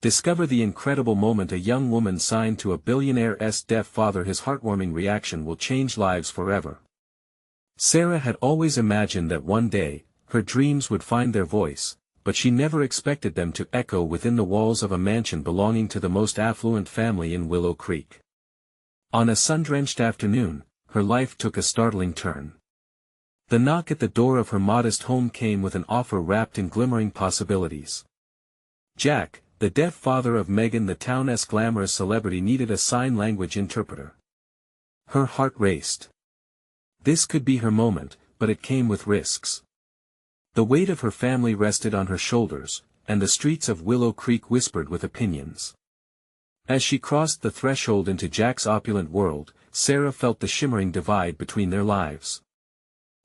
Discover the incredible moment a young woman signed to a billionaire's deaf father. His heartwarming reaction will change lives forever. Sarah had always imagined that one day, her dreams would find their voice, but she never expected them to echo within the walls of a mansion belonging to the most affluent family in Willow Creek. On a sun-drenched afternoon, her life took a startling turn. The knock at the door of her modest home came with an offer wrapped in glimmering possibilities. Jack, the deaf father of Megan, the town's glamorous celebrity, needed a sign language interpreter. Her heart raced. This could be her moment, but it came with risks. The weight of her family rested on her shoulders, and the streets of Willow Creek whispered with opinions. As she crossed the threshold into Jack's opulent world, Sarah felt the shimmering divide between their lives.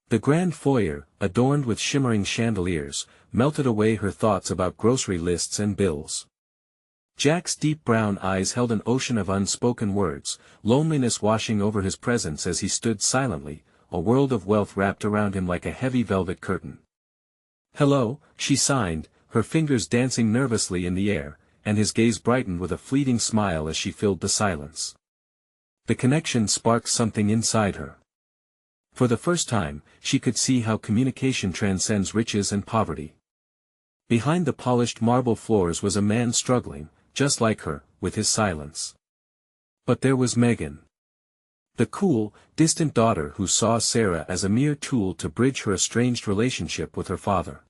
The grand foyer, adorned with shimmering chandeliers, melted away her thoughts about grocery lists and bills. Jack's deep brown eyes held an ocean of unspoken words, loneliness washing over his presence as he stood silently, a world of wealth wrapped around him like a heavy velvet curtain. "Hello," she signed, her fingers dancing nervously in the air, and his gaze brightened with a fleeting smile as she filled the silence. The connection sparked something inside her. For the first time, she could see how communication transcends riches and poverty. Behind the polished marble floors was a man struggling, just like her, with his silence. But there was Megan. The cool, distant daughter who saw Sarah as a mere tool to bridge her estranged relationship with her father.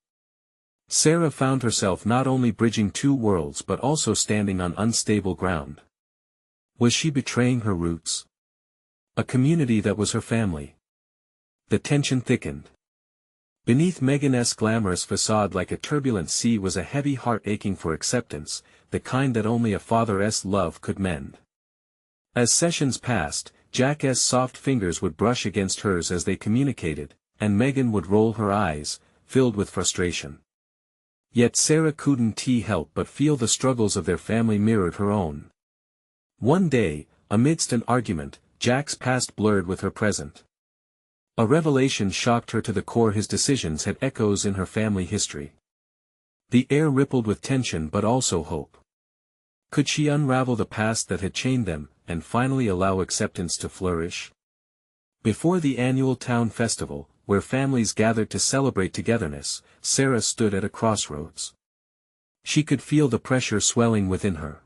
Sarah found herself not only bridging two worlds but also standing on unstable ground. Was she betraying her roots? A community that was her family. The tension thickened. Beneath Megan's glamorous facade, like a turbulent sea, was a heavy heart aching for acceptance, the kind that only a father's love could mend. As sessions passed, Jack's soft fingers would brush against hers as they communicated, and Megan would roll her eyes, filled with frustration. Yet Sarah couldn't help but feel the struggles of their family mirrored her own. One day, amidst an argument, Jack's past blurred with her present. A revelation shocked her to the core. His decisions had echoes in her family history. The air rippled with tension but also hope. Could she unravel the past that had chained them, and finally allow acceptance to flourish? Before the annual town festival, where families gathered to celebrate togetherness, Sarah stood at a crossroads. She could feel the pressure swelling within her.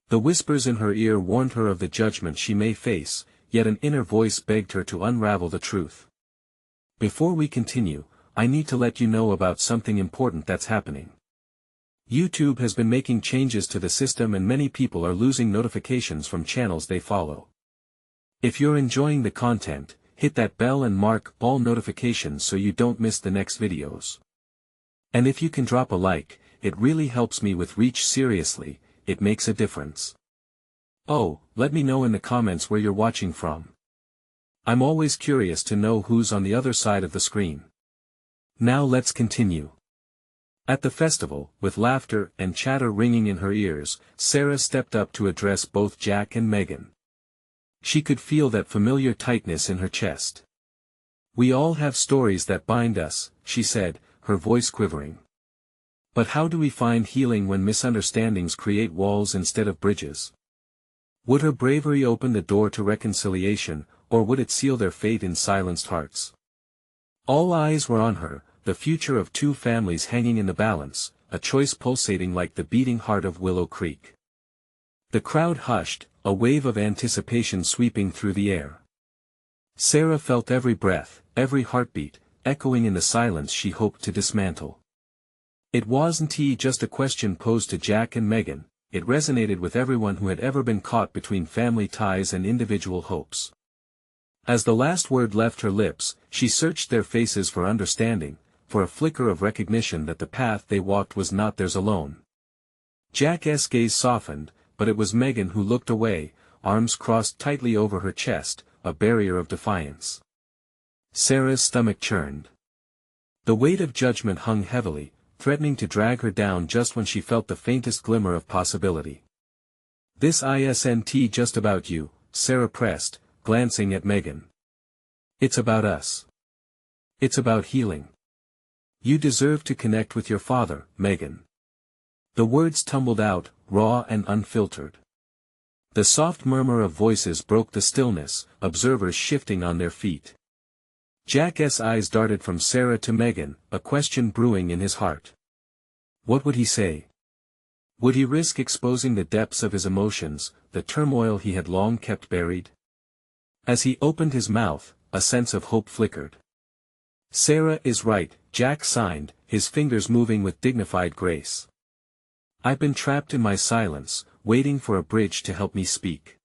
The whispers in her ear warned her of the judgment she may face, yet an inner voice begged her to unravel the truth. Before we continue, I need to let you know about something important that's happening. YouTube has been making changes to the system and many people are losing notifications from channels they follow. If you're enjoying the content, hit that bell and mark all notifications so you don't miss the next videos. And if you can drop a like, it really helps me with reach. Seriously, it makes a difference. Oh, let me know in the comments where you're watching from. I'm always curious to know who's on the other side of the screen. Now let's continue. At the festival, with laughter and chatter ringing in her ears, Sarah stepped up to address both Jack and Megan. She could feel that familiar tightness in her chest. "We all have stories that bind us," she said, her voice quivering. "But how do we find healing when misunderstandings create walls instead of bridges?" Would her bravery open the door to reconciliation, or would it seal their fate in silenced hearts? All eyes were on her, the future of two families hanging in the balance, a choice pulsating like the beating heart of Willow Creek. The crowd hushed, a wave of anticipation sweeping through the air. Sarah felt every breath, every heartbeat, echoing in the silence she hoped to dismantle. It wasn't just a question posed to Jack and Megan, it resonated with everyone who had ever been caught between family ties and individual hopes. As the last word left her lips, she searched their faces for understanding, for a flicker of recognition that the path they walked was not theirs alone. Jack's gaze softened, but it was Megan who looked away, arms crossed tightly over her chest, a barrier of defiance. Sarah's stomach churned. The weight of judgment hung heavily, threatening to drag her down just when she felt the faintest glimmer of possibility. "This isn't just about you," Sarah pressed, glancing at Megan. "It's about us. It's about healing. You deserve to connect with your father, Megan." The words tumbled out, raw and unfiltered. The soft murmur of voices broke the stillness, observers shifting on their feet. Jack's eyes darted from Sarah to Megan, a question brewing in his heart. What would he say? Would he risk exposing the depths of his emotions, the turmoil he had long kept buried? As he opened his mouth, a sense of hope flickered. Sarah is right, Jack signed, his fingers moving with dignified grace. I've been trapped in my silence, waiting for a bridge to help me speak.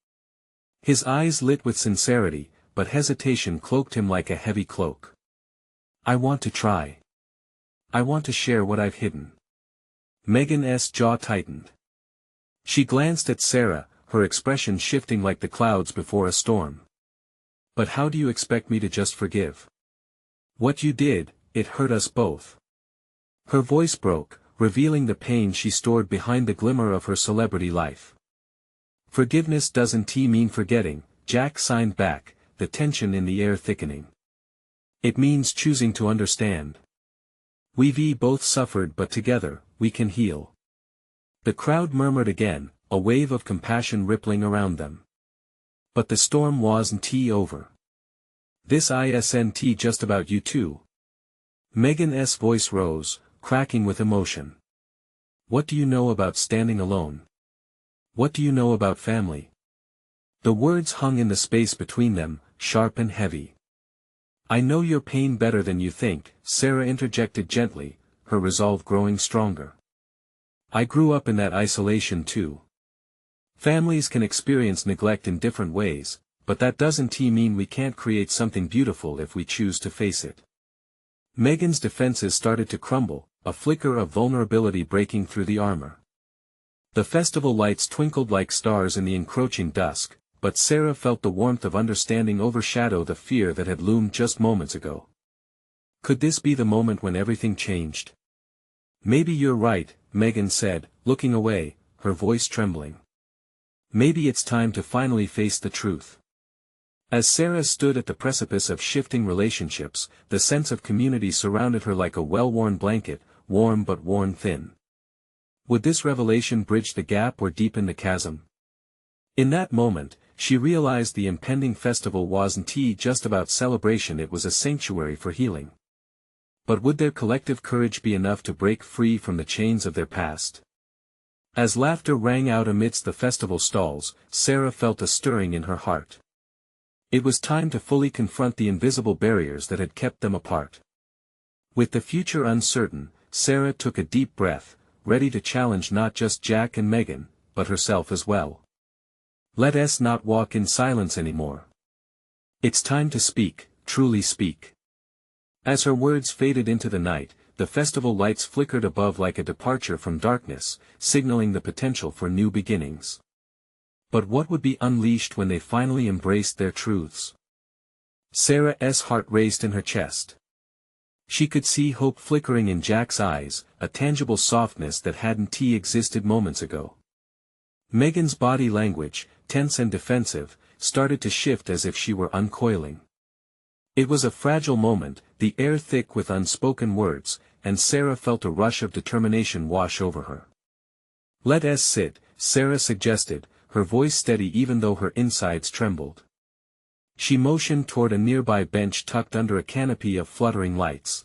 His eyes lit with sincerity, but hesitation cloaked him like a heavy cloak. I want to try. I want to share what I've hidden. Megan's jaw tightened. She glanced at Sarah, her expression shifting like the clouds before a storm. But how do you expect me to just forgive? What you did, it hurt us both. Her voice broke, revealing the pain she stored behind the glimmer of her celebrity life. Forgiveness doesn't mean forgetting, Jack signed back, the tension in the air thickening. It means choosing to understand. We've both suffered, but together, we can heal. The crowd murmured again, a wave of compassion rippling around them. But the storm wasn't over. This isn't just about you two. Megan's voice rose, cracking with emotion. What do you know about standing alone? What do you know about family? The words hung in the space between them, sharp and heavy. I know your pain better than you think, Sarah interjected gently, her resolve growing stronger. I grew up in that isolation too. Families can experience neglect in different ways, but that doesn't mean we can't create something beautiful if we choose to face it. Megan's defenses started to crumble, a flicker of vulnerability breaking through the armor. The festival lights twinkled like stars in the encroaching dusk, but Sarah felt the warmth of understanding overshadow the fear that had loomed just moments ago. Could this be the moment when everything changed? Maybe you're right, Megan said, looking away, her voice trembling. Maybe it's time to finally face the truth. As Sarah stood at the precipice of shifting relationships, the sense of community surrounded her like a well-worn blanket, warm but worn thin. Would this revelation bridge the gap or deepen the chasm? In that moment, she realized the impending festival wasn't just about celebration, it was a sanctuary for healing. But would their collective courage be enough to break free from the chains of their past? As laughter rang out amidst the festival stalls, Sarah felt a stirring in her heart. It was time to fully confront the invisible barriers that had kept them apart. With the future uncertain, Sarah took a deep breath, ready to challenge not just Jack and Megan, but herself as well. Let us not walk in silence anymore. It's time to speak, truly speak. As her words faded into the night, the festival lights flickered above like a departure from darkness, signaling the potential for new beginnings. But what would be unleashed when they finally embraced their truths? Sarah's heart raced in her chest. She could see hope flickering in Jack's eyes, a tangible softness that hadn't existed moments ago. Megan's body language, tense and defensive, started to shift as if she were uncoiling. It was a fragile moment, the air thick with unspoken words, and Sarah felt a rush of determination wash over her. Let us sit, Sarah suggested, her voice steady even though her insides trembled. She motioned toward a nearby bench tucked under a canopy of fluttering lights.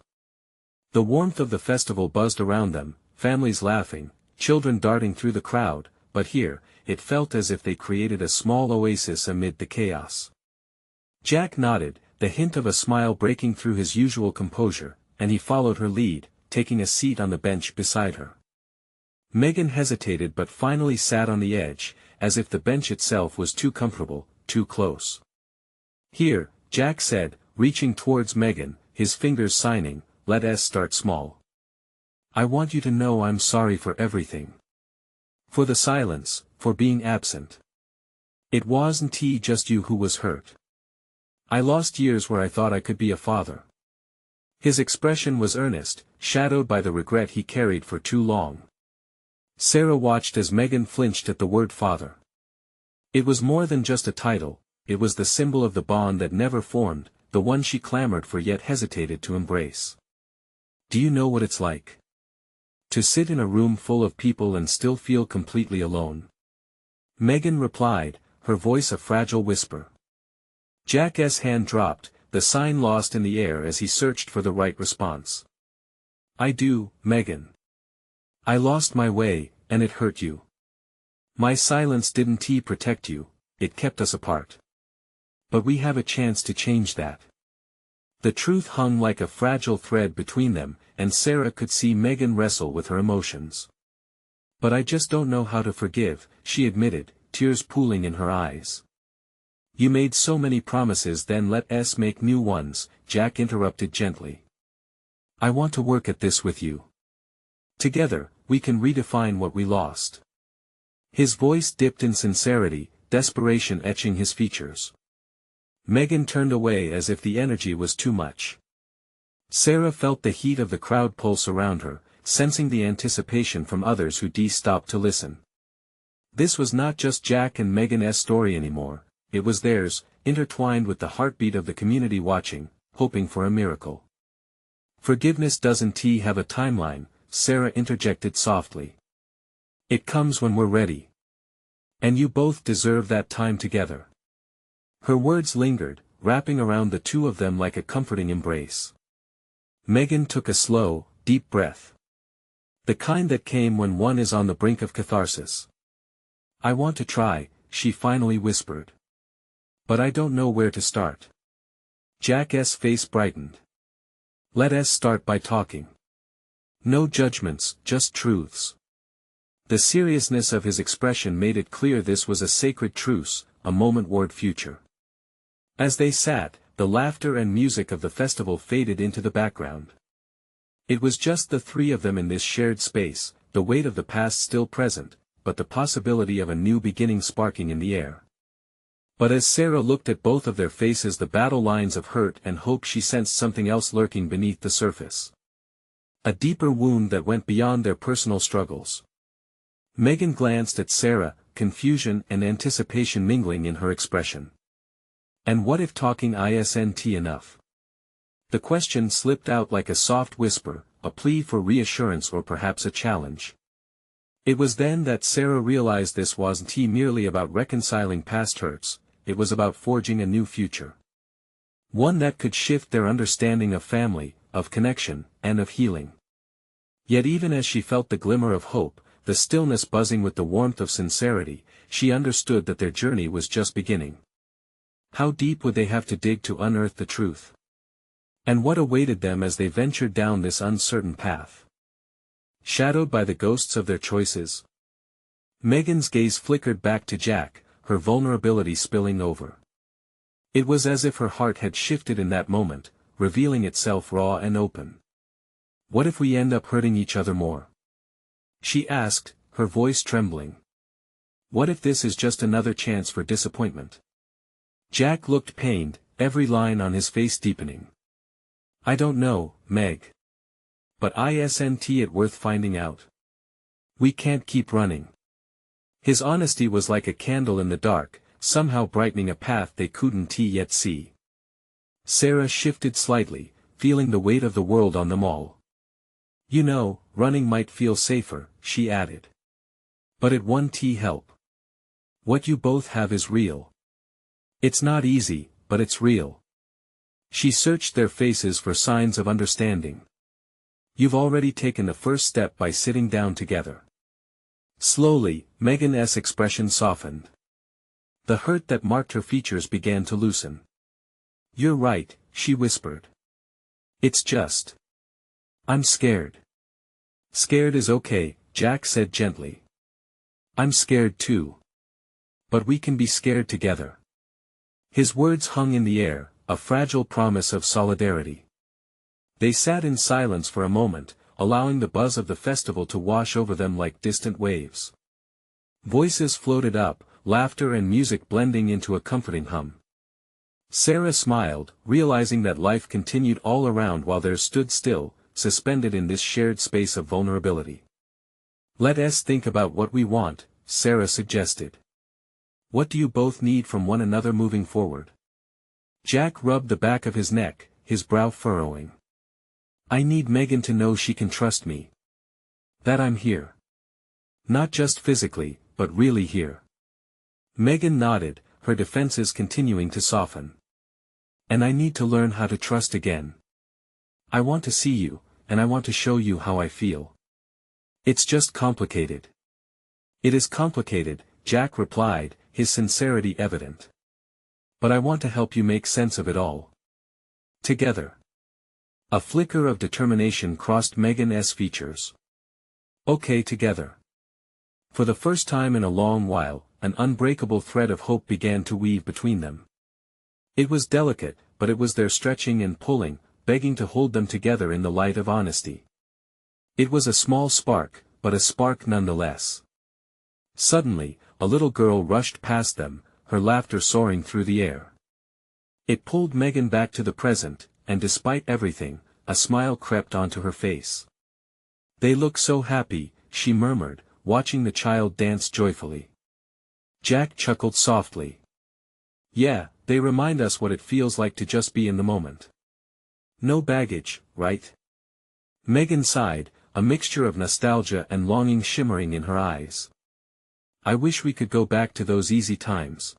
The warmth of the festival buzzed around them, families laughing, children darting through the crowd, but here, it felt as if they created a small oasis amid the chaos. Jack nodded, the hint of a smile breaking through his usual composure, and he followed her lead, taking a seat on the bench beside her. Megan hesitated but finally sat on the edge, as if the bench itself was too comfortable, too close. Here, Jack said, reaching towards Megan, his fingers signing, let us start small. I want you to know I'm sorry for everything. For the silence, for being absent. It wasn't just you who was hurt. I lost years where I thought I could be a father. His expression was earnest, shadowed by the regret he carried for too long. Sarah watched as Megan flinched at the word father. It was more than just a title, it was the symbol of the bond that never formed, the one she clamored for yet hesitated to embrace. Do you know what it's like? To sit in a room full of people and still feel completely alone. Megan replied, her voice a fragile whisper. Jack's hand dropped, the sign lost in the air as he searched for the right response. I do, Megan. I lost my way, and it hurt you. My silence didn't protect you, it kept us apart. But we have a chance to change that. The truth hung like a fragile thread between them, and Sarah could see Megan wrestle with her emotions. But I just don't know how to forgive, she admitted, tears pooling in her eyes. You made so many promises, then let us make new ones, Jack interrupted gently. I want to work at this with you. Together, we can redefine what we lost. His voice dipped in sincerity, desperation etching his features. Megan turned away as if the energy was too much. Sarah felt the heat of the crowd pulse around her, sensing the anticipation from others who stopped to listen. This was not just Jack and Megan's story anymore, it was theirs, intertwined with the heartbeat of the community watching, hoping for a miracle. Forgiveness doesn't have a timeline, Sarah interjected softly. It comes when we're ready. And you both deserve that time together. Her words lingered, wrapping around the two of them like a comforting embrace. Megan took a slow, deep breath. The kind that came when one is on the brink of catharsis. I want to try, she finally whispered. But I don't know where to start. Jack's face brightened. Let us start by talking. No judgments, just truths. The seriousness of his expression made it clear this was a sacred truce, a moment toward future. As they sat, the laughter and music of the festival faded into the background. It was just the three of them in this shared space, the weight of the past still present, but the possibility of a new beginning sparking in the air. But as Sarah looked at both of their faces, the battle lines of hurt and hope, she sensed something else lurking beneath the surface. A deeper wound that went beyond their personal struggles. Megan glanced at Sarah, confusion and anticipation mingling in her expression. And what if talking isn't enough? The question slipped out like a soft whisper, a plea for reassurance or perhaps a challenge. It was then that Sarah realized this wasn't merely about reconciling past hurts, it was about forging a new future. One that could shift their understanding of family, of connection, and of healing. Yet even as she felt the glimmer of hope, the stillness buzzing with the warmth of sincerity, she understood that their journey was just beginning. How deep would they have to dig to unearth the truth? And what awaited them as they ventured down this uncertain path? Shadowed by the ghosts of their choices? Megan's gaze flickered back to Jack, her vulnerability spilling over. It was as if her heart had shifted in that moment, revealing itself raw and open. What if we end up hurting each other more? She asked, her voice trembling. What if this is just another chance for disappointment? Jack looked pained, every line on his face deepening. I don't know, Meg. But isn't it worth finding out? We can't keep running. His honesty was like a candle in the dark, somehow brightening a path they couldn't yet see. Sarah shifted slightly, feeling the weight of the world on them all. You know, running might feel safer, she added. But it won't help. What you both have is real. It's not easy, but it's real. She searched their faces for signs of understanding. You've already taken the first step by sitting down together. Slowly, Megan's expression softened. The hurt that marked her features began to loosen. You're right, she whispered. It's just. I'm scared. Scared is okay, Jack said gently. I'm scared too. But we can be scared together. His words hung in the air, a fragile promise of solidarity. They sat in silence for a moment, allowing the buzz of the festival to wash over them like distant waves. Voices floated up, laughter and music blending into a comforting hum. Sarah smiled, realizing that life continued all around while theirs stood still, suspended in this shared space of vulnerability. Let us think about what we want, Sarah suggested. What do you both need from one another moving forward? Jack rubbed the back of his neck, his brow furrowing. I need Megan to know she can trust me. That I'm here. Not just physically, but really here. Megan nodded, her defenses continuing to soften. And I need to learn how to trust again. I want to see you, and I want to show you how I feel. It's just complicated. It is complicated, Jack replied, his sincerity evident. But I want to help you make sense of it all. Together. A flicker of determination crossed Megan's features. Okay, together. For the first time in a long while, an unbreakable thread of hope began to weave between them. It was delicate, but it was there stretching and pulling, begging to hold them together in the light of honesty. It was a small spark, but a spark nonetheless. Suddenly, a little girl rushed past them, her laughter soaring through the air. It pulled Megan back to the present, and despite everything, a smile crept onto her face. They look so happy, she murmured, watching the child dance joyfully. Jack chuckled softly. Yeah, they remind us what it feels like to just be in the moment. No baggage, right? Megan sighed, a mixture of nostalgia and longing shimmering in her eyes. I wish we could go back to those easy times.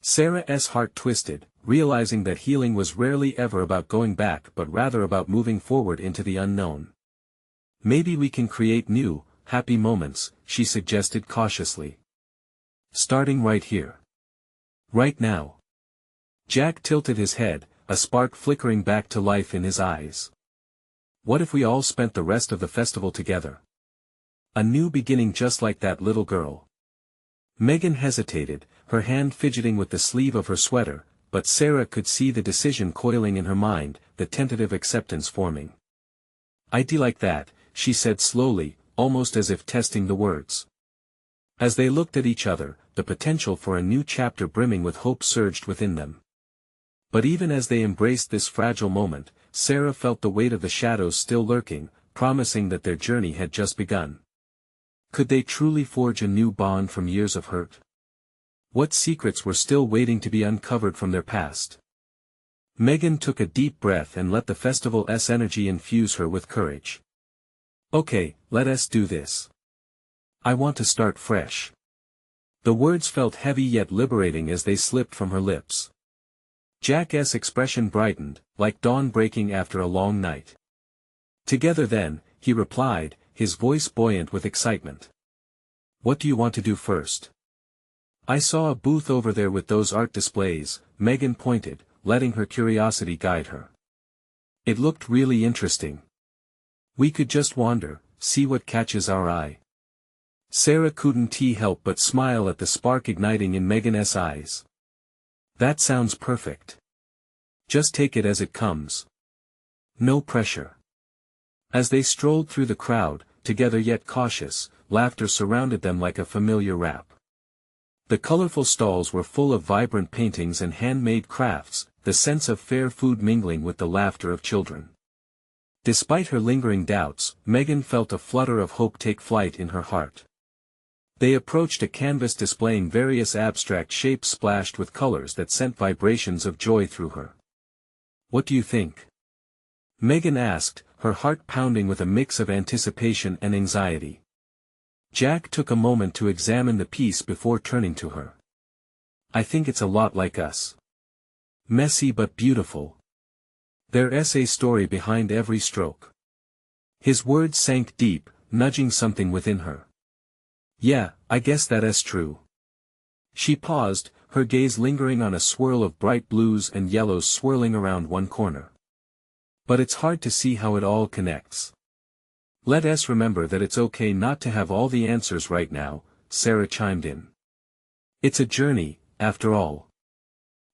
Sarah's heart twisted, realizing that healing was rarely ever about going back but rather about moving forward into the unknown. Maybe we can create new, happy moments, she suggested cautiously. Starting right here. Right now. Jack tilted his head, a spark flickering back to life in his eyes. What if we all spent the rest of the festival together? A new beginning just like that little girl. Megan hesitated, her hand fidgeting with the sleeve of her sweater, but Sarah could see the decision coiling in her mind, the tentative acceptance forming. I'd do like that, she said slowly, almost as if testing the words. As they looked at each other, the potential for a new chapter brimming with hope surged within them. But even as they embraced this fragile moment, Sarah felt the weight of the shadows still lurking, promising that their journey had just begun. Could they truly forge a new bond from years of hurt? What secrets were still waiting to be uncovered from their past? Megan took a deep breath and let the festival's energy infuse her with courage. Okay, let us do this. I want to start fresh. The words felt heavy yet liberating as they slipped from her lips. Jack's expression brightened, like dawn breaking after a long night. Together then, he replied, his voice buoyant with excitement. What do you want to do first? I saw a booth over there with those art displays, Megan pointed, letting her curiosity guide her. It looked really interesting. We could just wander, see what catches our eye. Sarah couldn't help but smile at the spark igniting in Megan's eyes. That sounds perfect. Just take it as it comes. No pressure. As they strolled through the crowd, together yet cautious, laughter surrounded them like a familiar wrap. The colorful stalls were full of vibrant paintings and handmade crafts, the sense of fair food mingling with the laughter of children. Despite her lingering doubts, Megan felt a flutter of hope take flight in her heart. They approached a canvas displaying various abstract shapes splashed with colors that sent vibrations of joy through her. What do you think? Megan asked, her heart pounding with a mix of anticipation and anxiety. Jack took a moment to examine the piece before turning to her. I think it's a lot like us. Messy but beautiful. There's a story behind every stroke. His words sank deep, nudging something within her. Yeah, I guess that's true. She paused, her gaze lingering on a swirl of bright blues and yellows swirling around one corner. But it's hard to see how it all connects. Let us remember that it's okay not to have all the answers right now, Sarah chimed in. It's a journey, after all.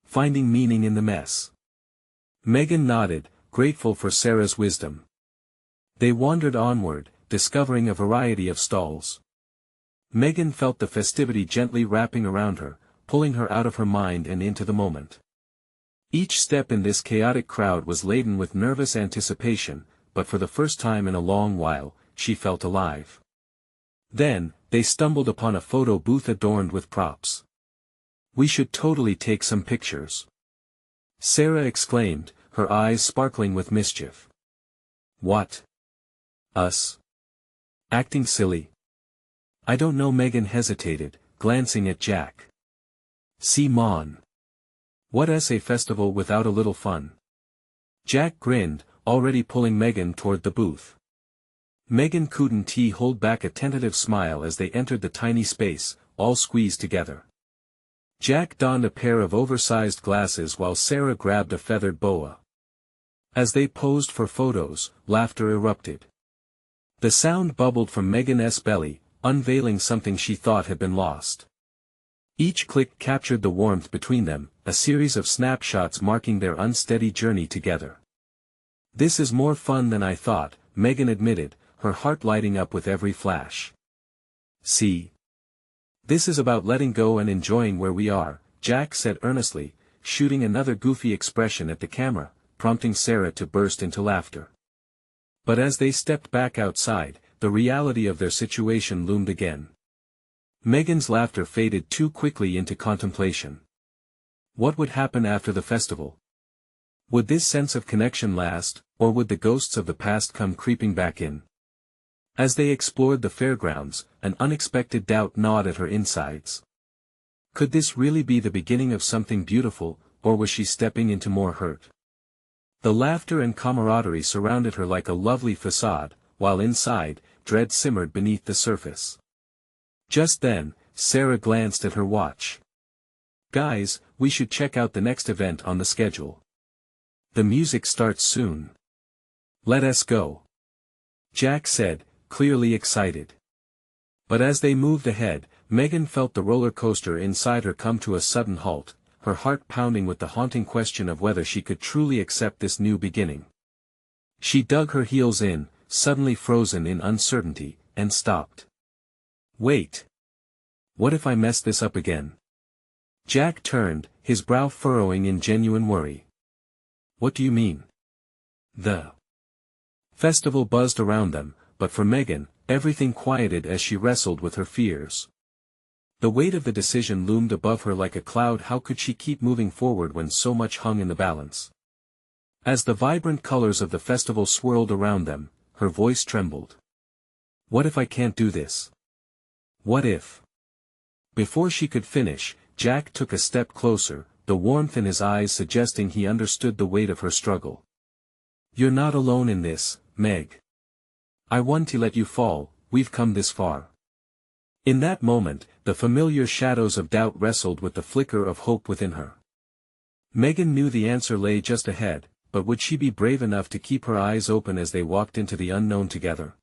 Finding meaning in the mess. Megan nodded, grateful for Sarah's wisdom. They wandered onward, discovering a variety of stalls. Megan felt the festivity gently wrapping around her, pulling her out of her mind and into the moment. Each step in this chaotic crowd was laden with nervous anticipation, but for the first time in a long while, she felt alive. Then, they stumbled upon a photo booth adorned with props. We should totally take some pictures. Sarah exclaimed, her eyes sparkling with mischief. What? Us? Acting silly? I don't know. Megan hesitated, glancing at Jack. See mon. What's a festival without a little fun? Jack grinned, already pulling Megan toward the booth. Megan couldn't hold back a tentative smile as they entered the tiny space, all squeezed together. Jack donned a pair of oversized glasses while Sarah grabbed a feathered boa. As they posed for photos, laughter erupted. The sound bubbled from Megan's belly, unveiling something she thought had been lost. Each click captured the warmth between them, a series of snapshots marking their unsteady journey together. This is more fun than I thought, Megan admitted, her heart lighting up with every flash. See? This is about letting go and enjoying where we are, Jack said earnestly, shooting another goofy expression at the camera, prompting Sarah to burst into laughter. But as they stepped back outside, the reality of their situation loomed again. Megan's laughter faded too quickly into contemplation. What would happen after the festival? Would this sense of connection last, or would the ghosts of the past come creeping back in? As they explored the fairgrounds, an unexpected doubt gnawed at her insides. Could this really be the beginning of something beautiful, or was she stepping into more hurt? The laughter and camaraderie surrounded her like a lovely facade, while inside, dread simmered beneath the surface. Just then, Sarah glanced at her watch. Guys, we should check out the next event on the schedule. The music starts soon. Let us go. Jack said, clearly excited. But as they moved ahead, Megan felt the roller coaster inside her come to a sudden halt, her heart pounding with the haunting question of whether she could truly accept this new beginning. She dug her heels in, suddenly frozen in uncertainty, and stopped. Wait. What if I mess this up again? Jack turned, his brow furrowing in genuine worry. What do you mean? The festival buzzed around them, but for Megan, everything quieted as she wrestled with her fears. The weight of the decision loomed above her like a cloud. How could she keep moving forward when so much hung in the balance? As the vibrant colors of the festival swirled around them, her voice trembled. What if I can't do this? What if? Before she could finish, Jack took a step closer, the warmth in his eyes suggesting he understood the weight of her struggle. You're not alone in this, Meg. I want to let you fall, we've come this far. In that moment, the familiar shadows of doubt wrestled with the flicker of hope within her. Megan knew the answer lay just ahead, but would she be brave enough to keep her eyes open as they walked into the unknown together?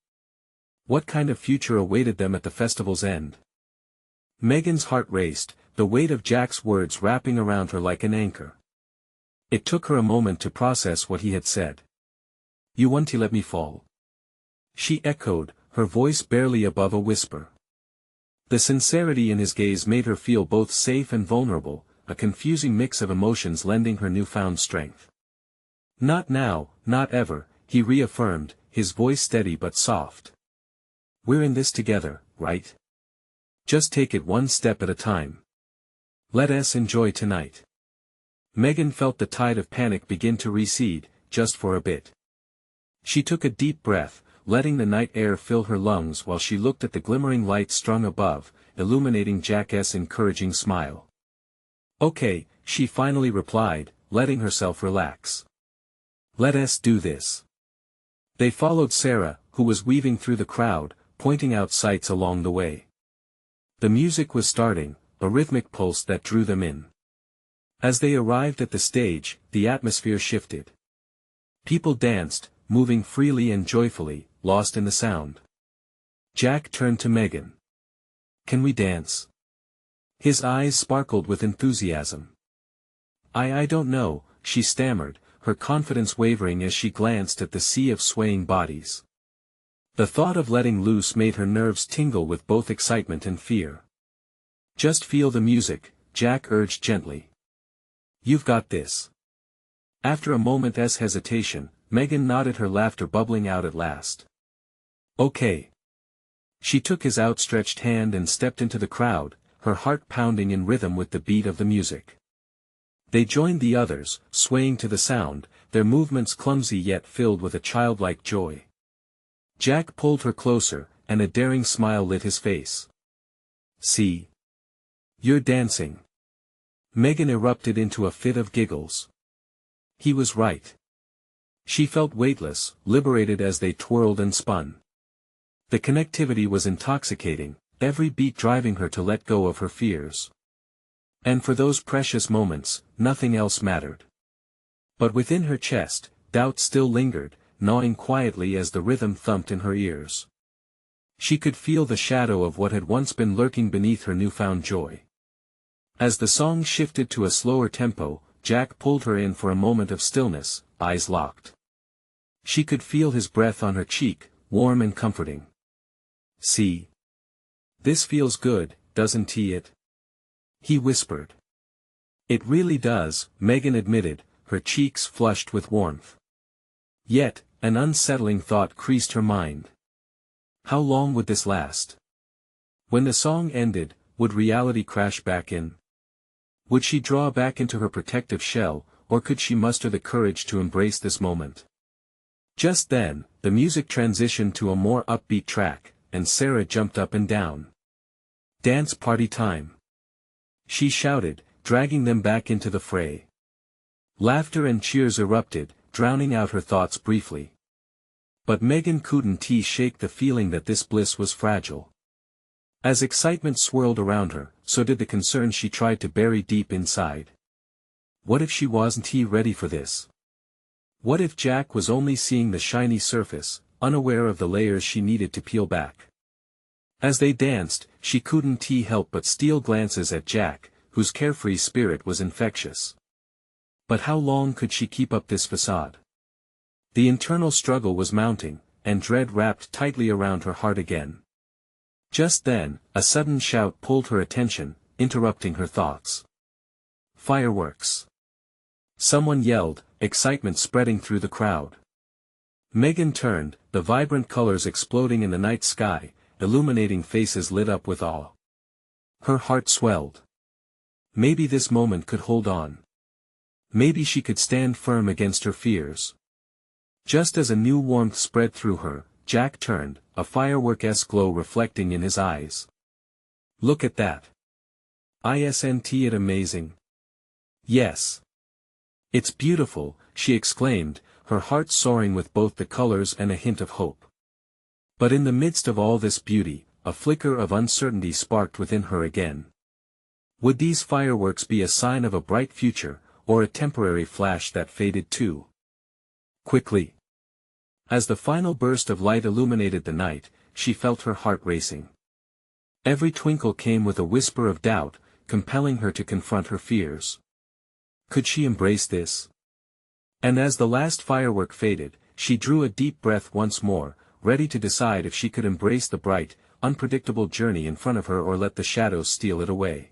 What kind of future awaited them at the festival's end? Megan's heart raced, the weight of Jack's words wrapping around her like an anchor. It took her a moment to process what he had said. You want to let me fall? She echoed, her voice barely above a whisper. The sincerity in his gaze made her feel both safe and vulnerable, a confusing mix of emotions lending her newfound strength. Not now, not ever, he reaffirmed, his voice steady but soft. We're in this together, right? Just take it one step at a time. Let us enjoy tonight. Megan felt the tide of panic begin to recede, just for a bit. She took a deep breath, letting the night air fill her lungs while she looked at the glimmering light strung above, illuminating Jack's encouraging smile. Okay, she finally replied, letting herself relax. Let us do this. They followed Sarah, who was weaving through the crowd, pointing out sights along the way. The music was starting, a rhythmic pulse that drew them in. As they arrived at the stage, the atmosphere shifted. People danced, moving freely and joyfully, lost in the sound. Jack turned to Megan. Can we dance? His eyes sparkled with enthusiasm. I don't know, she stammered, her confidence wavering as she glanced at the sea of swaying bodies. The thought of letting loose made her nerves tingle with both excitement and fear. Just feel the music, Jack urged gently. You've got this. After a moment's hesitation, Megan nodded, her laughter bubbling out at last. Okay. She took his outstretched hand and stepped into the crowd, her heart pounding in rhythm with the beat of the music. They joined the others, swaying to the sound, their movements clumsy yet filled with a childlike joy. Jack pulled her closer, and a daring smile lit his face. "See? You're dancing." Megan erupted into a fit of giggles. He was right. She felt weightless, liberated as they twirled and spun. The connectivity was intoxicating, every beat driving her to let go of her fears. And for those precious moments, nothing else mattered. But within her chest, doubt still lingered, gnawing quietly as the rhythm thumped in her ears. She could feel the shadow of what had once been lurking beneath her newfound joy. As the song shifted to a slower tempo, Jack pulled her in for a moment of stillness, eyes locked. She could feel his breath on her cheek, warm and comforting. "See? This feels good, doesn't it?" he whispered. "It really does," Megan admitted, her cheeks flushed with warmth. Yet, an unsettling thought creased her mind. How long would this last? When the song ended, would reality crash back in? Would she draw back into her protective shell, or could she muster the courage to embrace this moment? Just then, the music transitioned to a more upbeat track, and Sarah jumped up and down. "Dance party time!" she shouted, dragging them back into the fray. Laughter and cheers erupted, drowning out her thoughts briefly. But Megan couldn't shake the feeling that this bliss was fragile. As excitement swirled around her, so did the concern she tried to bury deep inside. What if she wasn't ready for this? What if Jack was only seeing the shiny surface, unaware of the layers she needed to peel back? As they danced, she couldn't help but steal glances at Jack, whose carefree spirit was infectious. But how long could she keep up this facade? The internal struggle was mounting, and dread wrapped tightly around her heart again. Just then, a sudden shout pulled her attention, interrupting her thoughts. "Fireworks!" someone yelled, excitement spreading through the crowd. Megan turned, the vibrant colors exploding in the night sky, illuminating faces lit up with awe. Her heart swelled. Maybe this moment could hold on. Maybe she could stand firm against her fears. Just as a new warmth spread through her, Jack turned, a firework-esque glow reflecting in his eyes. "Look at that. Isn't it amazing?" "Yes. It's beautiful," she exclaimed, her heart soaring with both the colors and a hint of hope. But in the midst of all this beauty, a flicker of uncertainty sparked within her again. Would these fireworks be a sign of a bright future, or a temporary flash that faded too quickly? As the final burst of light illuminated the night, she felt her heart racing. Every twinkle came with a whisper of doubt, compelling her to confront her fears. Could she embrace this? And as the last firework faded, she drew a deep breath once more, ready to decide if she could embrace the bright, unpredictable journey in front of her or let the shadows steal it away.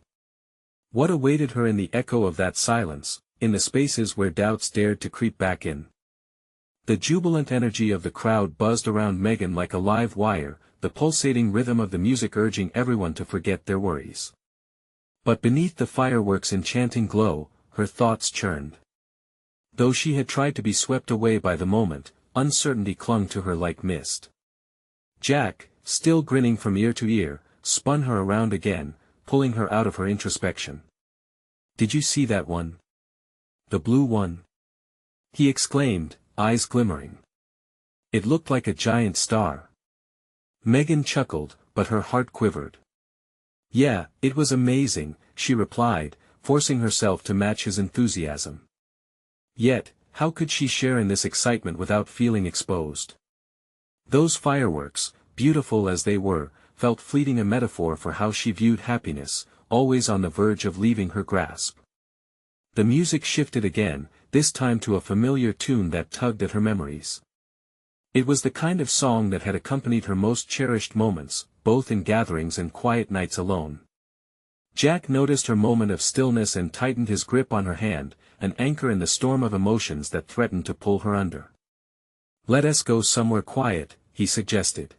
What awaited her in the echo of that silence, in the spaces where doubts dared to creep back in? The jubilant energy of the crowd buzzed around Megan like a live wire, the pulsating rhythm of the music urging everyone to forget their worries. But beneath the fireworks' enchanting glow, her thoughts churned. Though she had tried to be swept away by the moment, uncertainty clung to her like mist. Jack, still grinning from ear to ear, spun her around again, pulling her out of her introspection. "Did you see that one? The blue one?" he exclaimed, eyes glimmering. "It looked like a giant star." Megan chuckled, but her heart quivered. "Yeah, it was amazing," she replied, forcing herself to match his enthusiasm. Yet, how could she share in this excitement without feeling exposed? Those fireworks, beautiful as they were, felt fleeting, a metaphor for how she viewed happiness, always on the verge of leaving her grasp. The music shifted again, this time to a familiar tune that tugged at her memories. It was the kind of song that had accompanied her most cherished moments, both in gatherings and quiet nights alone. Jack noticed her moment of stillness and tightened his grip on her hand, an anchor in the storm of emotions that threatened to pull her under. "Let us go somewhere quiet," he suggested.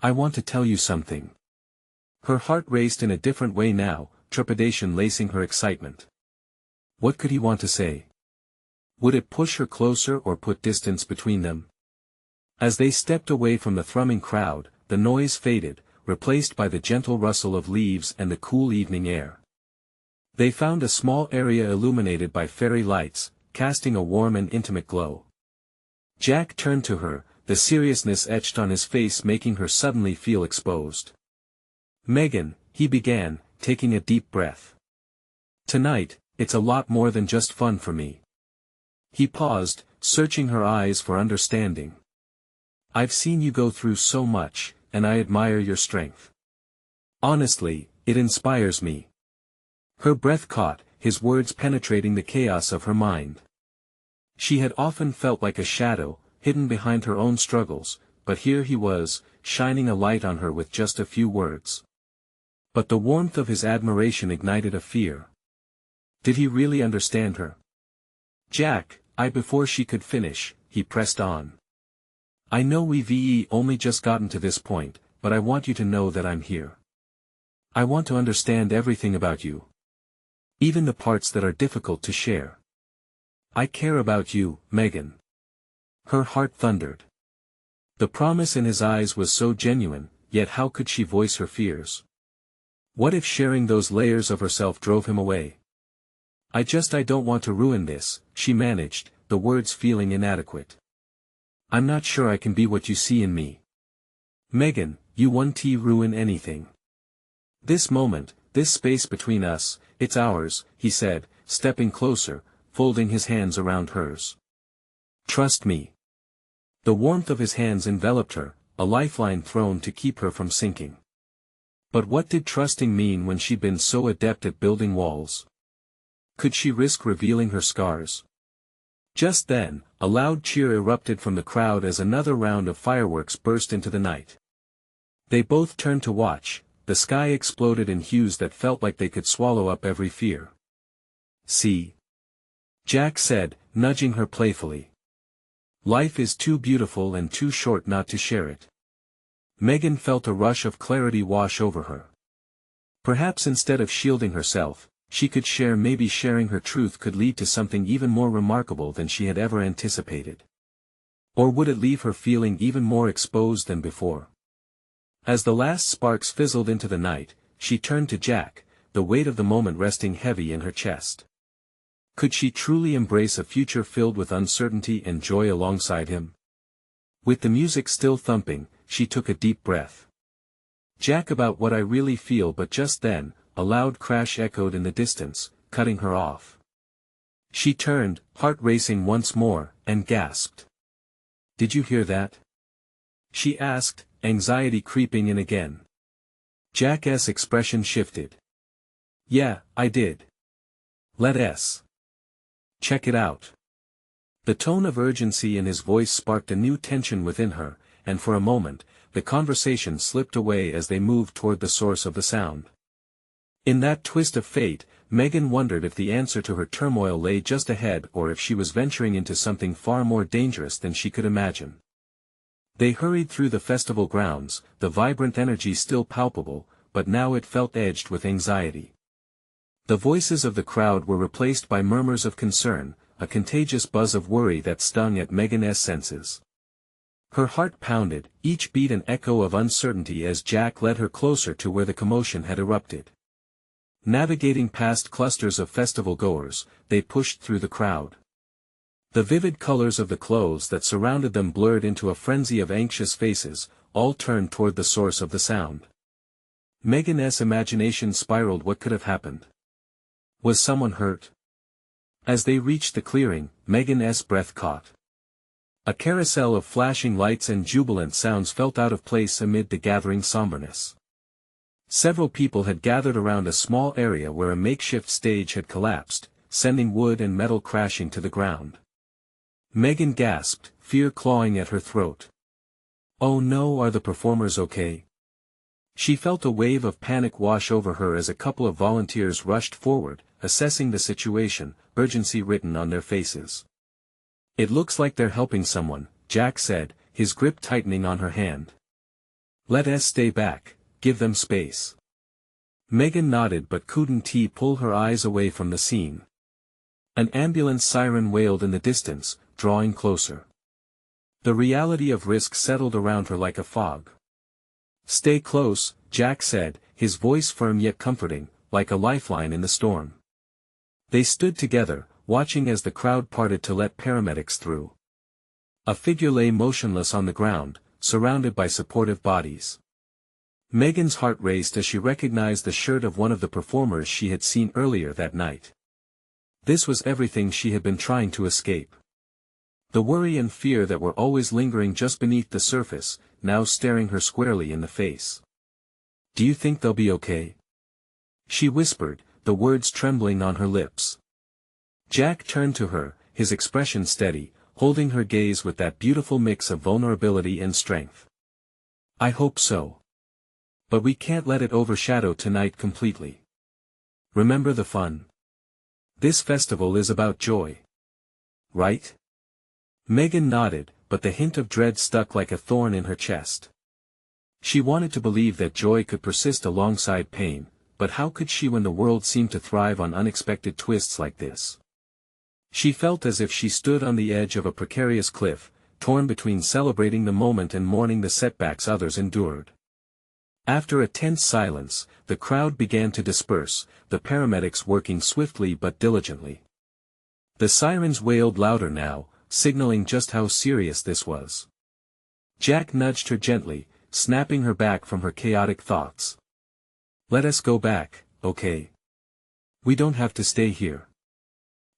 "I want to tell you something." Her heart raced in a different way now, trepidation lacing her excitement. What could he want to say? Would it push her closer or put distance between them? As they stepped away from the thrumming crowd, the noise faded, replaced by the gentle rustle of leaves and the cool evening air. They found a small area illuminated by fairy lights, casting a warm and intimate glow. Jack turned to her, the seriousness etched on his face making her suddenly feel exposed. "Megan," he began, taking a deep breath. "Tonight, it's a lot more than just fun for me." He paused, searching her eyes for understanding. "I've seen you go through so much, and I admire your strength. Honestly, it inspires me." Her breath caught, his words penetrating the chaos of her mind. She had often felt like a shadow, hidden behind her own struggles, but here he was, shining a light on her with just a few words. But the warmth of his admiration ignited a fear. Did he really understand her? "Jack," before she could finish, he pressed on. "I know we've only just gotten to this point, but I want you to know that I'm here. I want to understand everything about you. Even the parts that are difficult to share. I care about you, Megan." Her heart thundered. The promise in his eyes was so genuine, yet how could she voice her fears? What if sharing those layers of herself drove him away? I don't want to ruin this," she managed, the words feeling inadequate. "I'm not sure I can be what you see in me." "Megan, you won't ruin anything. This moment, this space between us, it's ours," he said, stepping closer, folding his hands around hers. "Trust me." The warmth of his hands enveloped her, a lifeline thrown to keep her from sinking. But what did trusting mean when she'd been so adept at building walls? Could she risk revealing her scars? Just then, a loud cheer erupted from the crowd as another round of fireworks burst into the night. They both turned to watch. The sky exploded in hues that felt like they could swallow up every fear. "See?" Jack said, nudging her playfully. "Life is too beautiful and too short not to share it." Megan felt a rush of clarity wash over her. Perhaps instead of shielding herself, she could share. Maybe sharing her truth could lead to something even more remarkable than she had ever anticipated. Or would it leave her feeling even more exposed than before? As the last sparks fizzled into the night, she turned to Jack, the weight of the moment resting heavy in her chest. Could she truly embrace a future filled with uncertainty and joy alongside him? With the music still thumping, she took a deep breath. "Jack, about what I really feel," but just then, a loud crash echoed in the distance, cutting her off. She turned, heart racing once more, and gasped. "Did you hear that?" she asked, anxiety creeping in again. Jack's expression shifted. "Yeah, I did. Let's check it out." The tone of urgency in his voice sparked a new tension within her, and for a moment, the conversation slipped away as they moved toward the source of the sound. In that twist of fate, Megan wondered if the answer to her turmoil lay just ahead or if she was venturing into something far more dangerous than she could imagine. They hurried through the festival grounds, the vibrant energy still palpable, but now it felt edged with anxiety. The voices of the crowd were replaced by murmurs of concern, a contagious buzz of worry that stung at Megan's senses. Her heart pounded, each beat an echo of uncertainty as Jack led her closer to where the commotion had erupted. Navigating past clusters of festival-goers, they pushed through the crowd. The vivid colors of the clothes that surrounded them blurred into a frenzy of anxious faces, all turned toward the source of the sound. Megan's imagination spiraled. What could have happened? Was someone hurt? As they reached the clearing, Megan's breath caught. A carousel of flashing lights and jubilant sounds felt out of place amid the gathering somberness. Several people had gathered around a small area where a makeshift stage had collapsed, sending wood and metal crashing to the ground. Megan gasped, fear clawing at her throat. "Oh no, are the performers okay?" She felt a wave of panic wash over her as a couple of volunteers rushed forward, assessing the situation, urgency written on their faces. "It looks like they're helping someone," Jack said, his grip tightening on her hand. "Let's stay back, give them space." Megan nodded but couldn't pull her eyes away from the scene. An ambulance siren wailed in the distance, drawing closer. The reality of risk settled around her like a fog. Stay close, Jack said, his voice firm yet comforting, like a lifeline in the storm. They stood together, watching as the crowd parted to let paramedics through. A figure lay motionless on the ground, surrounded by supportive bodies. Megan's heart raced as she recognized the shirt of one of the performers she had seen earlier that night. This was everything she had been trying to escape. The worry and fear that were always lingering just beneath the surface, now staring her squarely in the face. "Do you think they'll be okay?" she whispered, the words trembling on her lips. Jack turned to her, his expression steady, holding her gaze with that beautiful mix of vulnerability and strength. "I hope so. But we can't let it overshadow tonight completely. Remember the fun. This festival is about joy. Right?" Megan nodded, but the hint of dread stuck like a thorn in her chest. She wanted to believe that joy could persist alongside pain, but how could she when the world seemed to thrive on unexpected twists like this? She felt as if she stood on the edge of a precarious cliff, torn between celebrating the moment and mourning the setbacks others endured. After a tense silence, the crowd began to disperse, the paramedics working swiftly but diligently. The sirens wailed louder now, signaling just how serious this was. Jack nudged her gently, snapping her back from her chaotic thoughts. "Let us go back, okay? We don't have to stay here.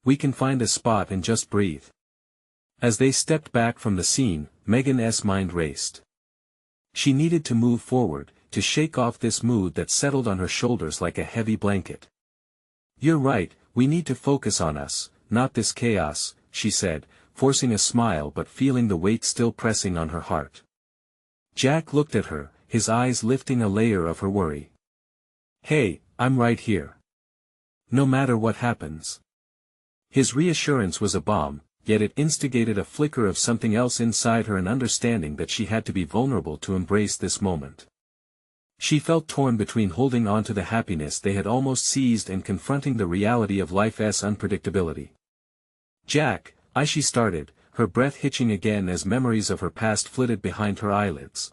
We can find a spot and just breathe." As they stepped back from the scene, Megan's mind raced. She needed to move forward, to shake off this mood that settled on her shoulders like a heavy blanket. "You're right, we need to focus on us, not this chaos," she said, forcing a smile but feeling the weight still pressing on her heart. Jack looked at her, his eyes lifting a layer of her worry. "Hey, I'm right here. No matter what happens." His reassurance was a balm, yet it instigated a flicker of something else inside her, an understanding that she had to be vulnerable to embrace this moment. She felt torn between holding on to the happiness they had almost seized and confronting the reality of life's unpredictability. "Jack," she started, her breath hitching again as memories of her past flitted behind her eyelids.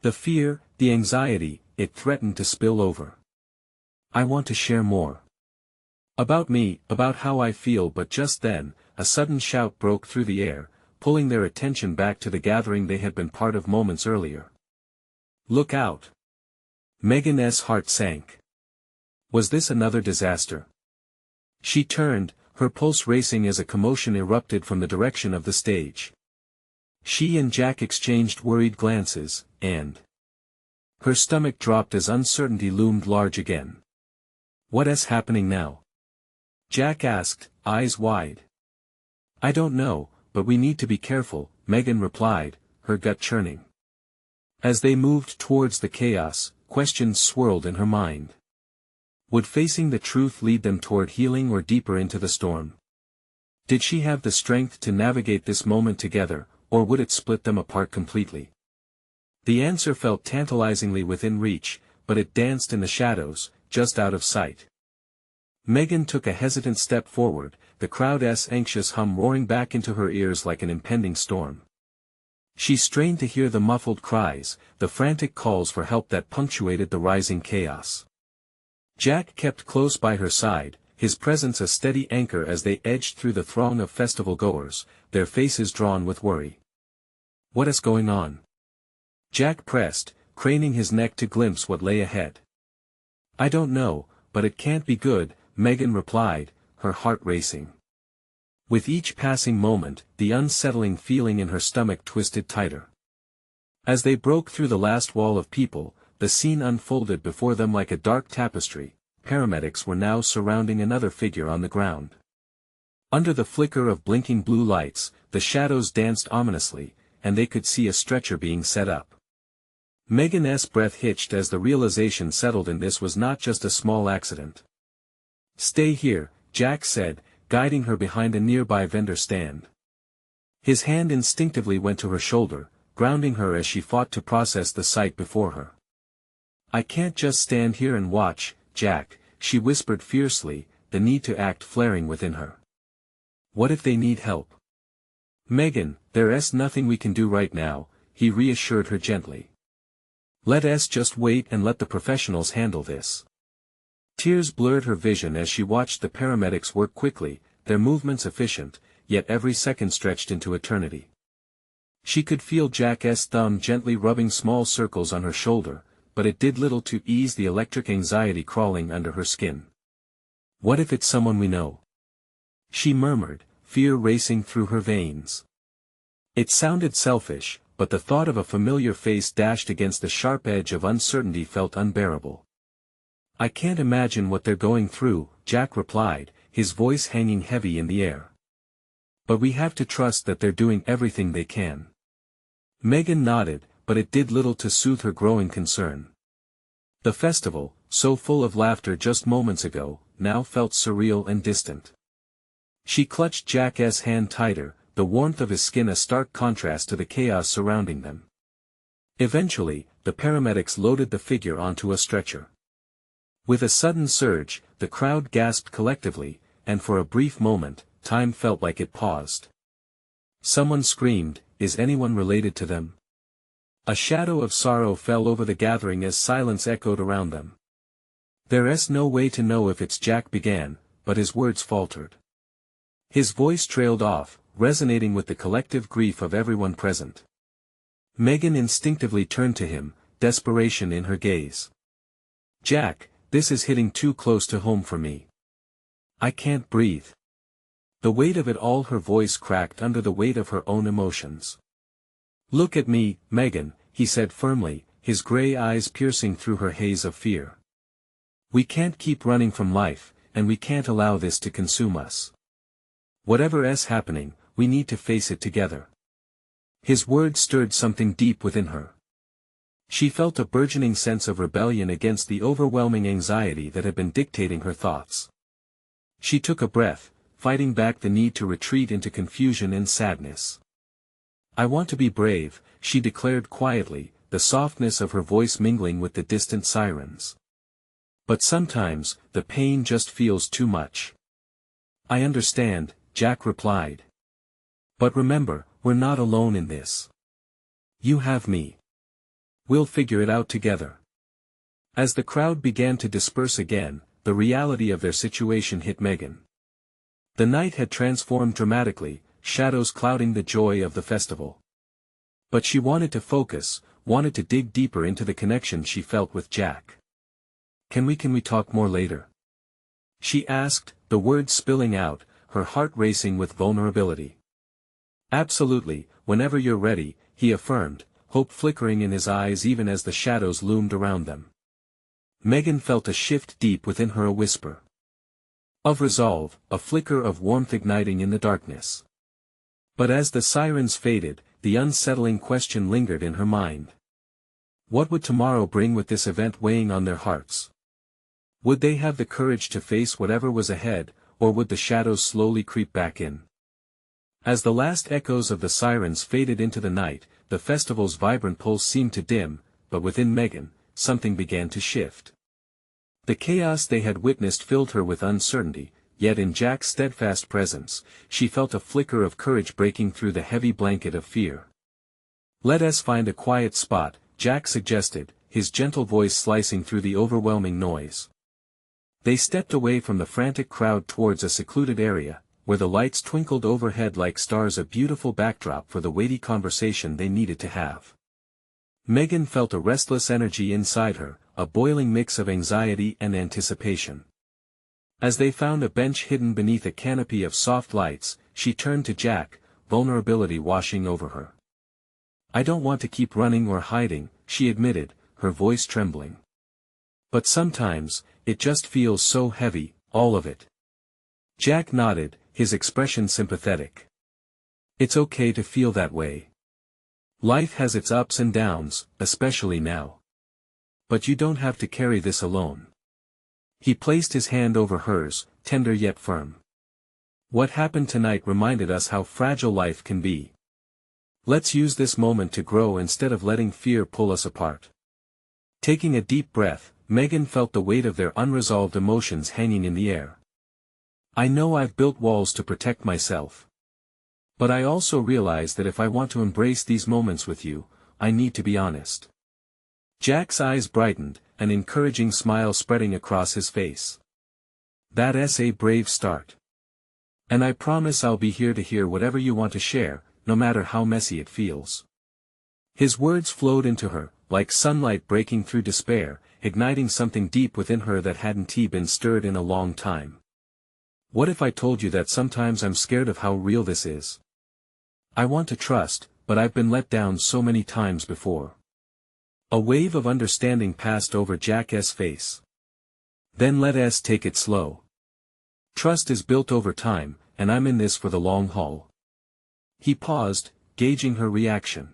The fear, the anxiety, it threatened to spill over. "I want to share more. About me, about how I feel," but just then, a sudden shout broke through the air, pulling their attention back to the gathering they had been part of moments earlier. "Look out!" Megan's heart sank. Was this another disaster? She turned, her pulse racing as a commotion erupted from the direction of the stage. She and Jack exchanged worried glances, and her stomach dropped as uncertainty loomed large again. "What is happening now?" Jack asked, eyes wide. "I don't know, but we need to be careful," Megan replied, her gut churning. As they moved towards the chaos, questions swirled in her mind. Would facing the truth lead them toward healing or deeper into the storm? Did she have the strength to navigate this moment together, or would it split them apart completely? The answer felt tantalizingly within reach, but it danced in the shadows, just out of sight. Megan took a hesitant step forward, the crowd's anxious hum roaring back into her ears like an impending storm. She strained to hear the muffled cries, the frantic calls for help that punctuated the rising chaos. Jack kept close by her side, his presence a steady anchor as they edged through the throng of festival-goers, their faces drawn with worry. "What is going on?" Jack pressed, craning his neck to glimpse what lay ahead. "I don't know, but it can't be good," Megan replied, her heart racing. With each passing moment, the unsettling feeling in her stomach twisted tighter. As they broke through the last wall of people, the scene unfolded before them like a dark tapestry. Paramedics were now surrounding another figure on the ground. Under the flicker of blinking blue lights, the shadows danced ominously, and they could see a stretcher being set up. Megan's breath hitched as the realization settled in this was not just a small accident. "Stay here," Jack said, guiding her behind a nearby vendor stand. His hand instinctively went to her shoulder, grounding her as she fought to process the sight before her. "I can't just stand here and watch, Jack," she whispered fiercely, the need to act flaring within her. "What if they need help?" "Megan, there's nothing we can do right now," he reassured her gently. Let us just wait and let the professionals handle this. Tears blurred her vision as she watched the paramedics work quickly, their movements efficient, yet every second stretched into eternity. She could feel Jack's thumb gently rubbing small circles on her shoulder, but it did little to ease the electric anxiety crawling under her skin. What if it's someone we know? She murmured, fear racing through her veins. It sounded selfish, but the thought of a familiar face dashed against the sharp edge of uncertainty felt unbearable. I can't imagine what they're going through, Jack replied, his voice hanging heavy in the air. But we have to trust that they're doing everything they can. Megan nodded, but it did little to soothe her growing concern. The festival, so full of laughter just moments ago, now felt surreal and distant. She clutched Jack's hand tighter, the warmth of his skin a stark contrast to the chaos surrounding them. Eventually, the paramedics loaded the figure onto a stretcher. With a sudden surge, the crowd gasped collectively, and for a brief moment, time felt like it paused. Someone screamed, "Is anyone related to them?" A shadow of sorrow fell over the gathering as silence echoed around them. "There's no way to know if it's Jack," began, but his words faltered. His voice trailed off, resonating with the collective grief of everyone present. Megan instinctively turned to him, desperation in her gaze. "Jack, this is hitting too close to home for me. I can't breathe." The weight of it all, her voice cracked under the weight of her own emotions. "Look at me, Megan," he said firmly, his gray eyes piercing through her haze of fear. "We can't keep running from life, and we can't allow this to consume us. Whatever's happening, we need to face it together." His words stirred something deep within her. She felt a burgeoning sense of rebellion against the overwhelming anxiety that had been dictating her thoughts. She took a breath, fighting back the need to retreat into confusion and sadness. "I want to be brave," she declared quietly, the softness of her voice mingling with the distant sirens. "But sometimes, the pain just feels too much." "I understand," Jack replied. "But remember, we're not alone in this. You have me. We'll figure it out together." As the crowd began to disperse again, the reality of their situation hit Megan. The night had transformed dramatically, shadows clouding the joy of the festival. But she wanted to focus, wanted to dig deeper into the connection she felt with Jack. Can we talk more later?" she asked, the words spilling out, her heart racing with vulnerability. "Absolutely, whenever you're ready," he affirmed, hope flickering in his eyes even as the shadows loomed around them. Megan felt a shift deep within her, a whisper of resolve, a flicker of warmth igniting in the darkness. But as the sirens faded, the unsettling question lingered in her mind. What would tomorrow bring with this event weighing on their hearts? Would they have the courage to face whatever was ahead, or would the shadows slowly creep back in? As the last echoes of the sirens faded into the night, the festival's vibrant pulse seemed to dim, but within Megan, something began to shift. The chaos they had witnessed filled her with uncertainty, yet in Jack's steadfast presence, she felt a flicker of courage breaking through the heavy blanket of fear. "Let us find a quiet spot," Jack suggested, his gentle voice slicing through the overwhelming noise. They stepped away from the frantic crowd towards a secluded area, where the lights twinkled overhead like stars, a beautiful backdrop for the weighty conversation they needed to have. Megan felt a restless energy inside her, a boiling mix of anxiety and anticipation. As they found a bench hidden beneath a canopy of soft lights, she turned to Jack, vulnerability washing over her. "I don't want to keep running or hiding," she admitted, her voice trembling. "But sometimes, it just feels so heavy, all of it." Jack nodded, his expression sympathetic. "It's okay to feel that way. Life has its ups and downs, especially now. But you don't have to carry this alone." He placed his hand over hers, tender yet firm. "What happened tonight reminded us how fragile life can be. Let's use this moment to grow instead of letting fear pull us apart." Taking a deep breath, Megan felt the weight of their unresolved emotions hanging in the air. "I know I've built walls to protect myself. But I also realize that if I want to embrace these moments with you, I need to be honest." Jack's eyes brightened, an encouraging smile spreading across his face. That's a brave start. And I promise I'll be here to hear whatever you want to share, no matter how messy it feels. His words flowed into her, like sunlight breaking through despair, igniting something deep within her that hadn't been stirred in a long time. What if I told you that sometimes I'm scared of how real this is? I want to trust, but I've been let down so many times before. A wave of understanding passed over Jack's face. Then let's take it slow. Trust is built over time, and I'm in this for the long haul. He paused, gauging her reaction.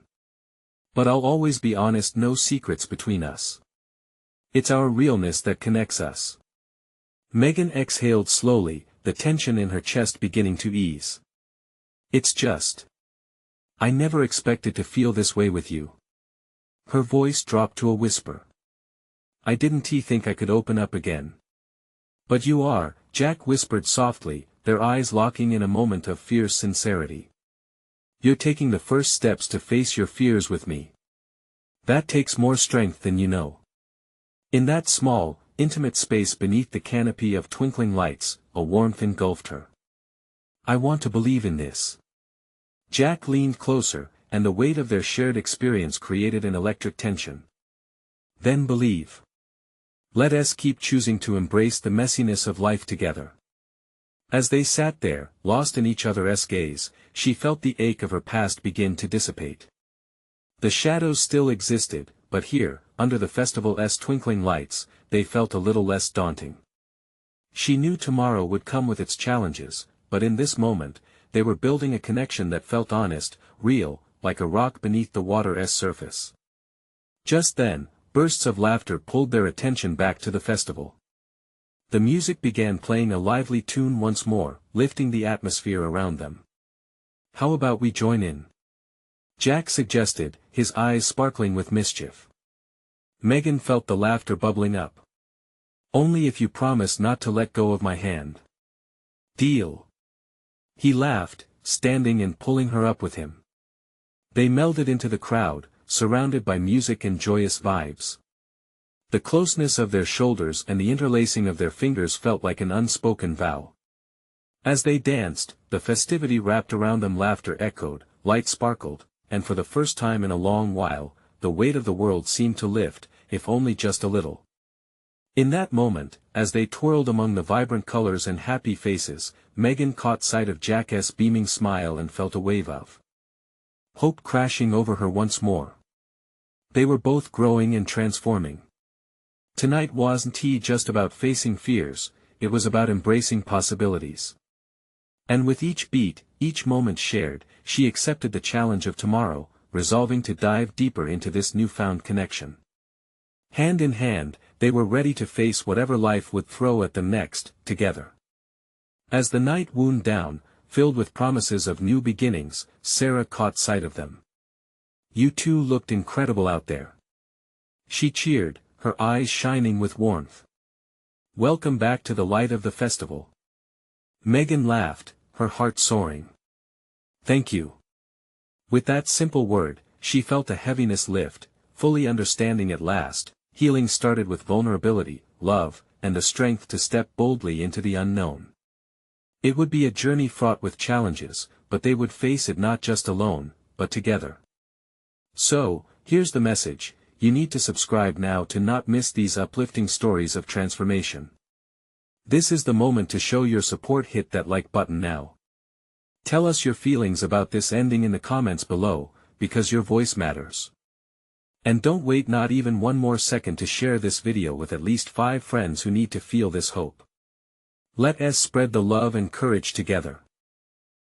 But I'll always be honest, no secrets between us. It's our realness that connects us. Megan exhaled slowly, the tension in her chest beginning to ease. It's just. I never expected to feel this way with you. Her voice dropped to a whisper. I didn't think I could open up again. But you are, Jack whispered softly, their eyes locking in a moment of fierce sincerity. You're taking the first steps to face your fears with me. That takes more strength than you know. In that small, intimate space beneath the canopy of twinkling lights, a warmth engulfed her. I want to believe in this. Jack leaned closer, and the weight of their shared experience created an electric tension. Then believe. Let us keep choosing to embrace the messiness of life together. As they sat there, lost in each other's gaze, she felt the ache of her past begin to dissipate. The shadows still existed, but here, under the festival's twinkling lights, they felt a little less daunting. She knew tomorrow would come with its challenges, but in this moment, they were building a connection that felt honest, real, like a rock beneath the water's surface. Just then, bursts of laughter pulled their attention back to the festival. The music began playing a lively tune once more, lifting the atmosphere around them. How about we join in? Jack suggested, his eyes sparkling with mischief. Megan felt the laughter bubbling up. Only if you promise not to let go of my hand. Deal. He laughed, standing and pulling her up with him. They melded into the crowd, surrounded by music and joyous vibes. The closeness of their shoulders and the interlacing of their fingers felt like an unspoken vow. As they danced, the festivity wrapped around them, laughter echoed, light sparkled, and for the first time in a long while, the weight of the world seemed to lift, if only just a little. In that moment, as they twirled among the vibrant colors and happy faces, Megan caught sight of Jack's beaming smile and felt a wave of hope crashing over her once more. They were both growing and transforming. Tonight wasn't just about facing fears, it was about embracing possibilities. And with each beat, each moment shared, she accepted the challenge of tomorrow, resolving to dive deeper into this newfound connection. Hand in hand, they were ready to face whatever life would throw at them next, together. As the night wound down, filled with promises of new beginnings, Sarah caught sight of them. You two looked incredible out there. She cheered, her eyes shining with warmth. Welcome back to the light of the festival. Megan laughed, her heart soaring. Thank you. With that simple word, she felt a heaviness lift, fully understanding at last, healing started with vulnerability, love, and the strength to step boldly into the unknown. It would be a journey fraught with challenges, but they would face it not just alone, but together. So, here's the message, you need to subscribe now to not miss these uplifting stories of transformation. This is the moment to show your support. Hit that like button now. Tell us your feelings about this ending in the comments below, because your voice matters. And don't wait not even one more second to share this video with at least 5 friends who need to feel this hope. Let us spread the love and courage together.